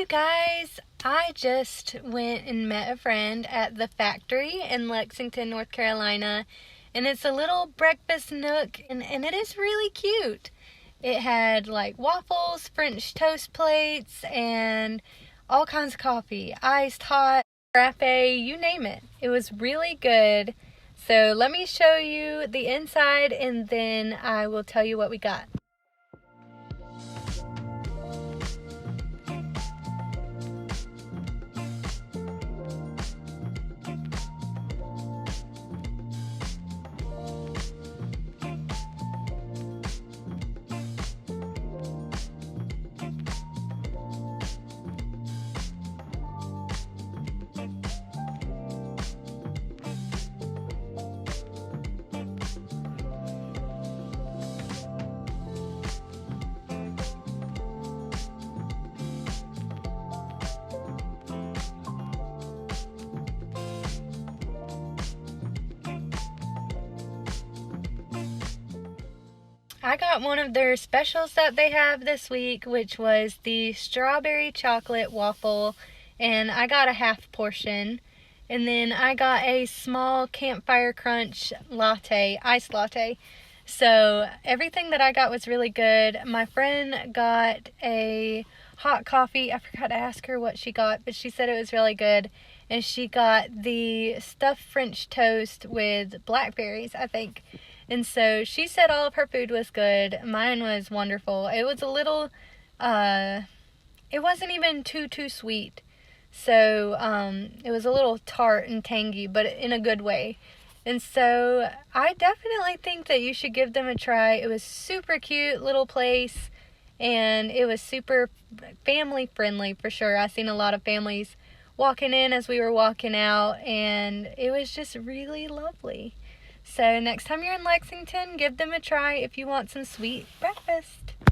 you guys, I just went and met a friend at the factory in Lexington, North Carolina, and it's a little breakfast nook, and it is really cute. It had like waffles, French toast plates, and all kinds of coffee, iced, hot, frappe, you name it. It was really good. So let me show you the inside and then I will tell you what we got. I got one of their specials that they have this week, which was the strawberry chocolate waffle, and I got a half portion. And then I got a small campfire crunch latte, iced latte. So everything that I got was really good. My friend got a hot coffee. I forgot to ask her what she got, but she said it was really good. And she got the stuffed French toast with blackberries, I think. And so she said all of her food was good. Mine was wonderful. It was a little, it wasn't even too sweet. So, it was a little tart and tangy, but in a good way. And so I definitely think that you should give them a try. It was super cute little place, and it was super family friendly for sure. I seen a lot of families walking in as we were walking out, and it was just really lovely. So next time you're in Lexington, give them a try if you want some sweet breakfast.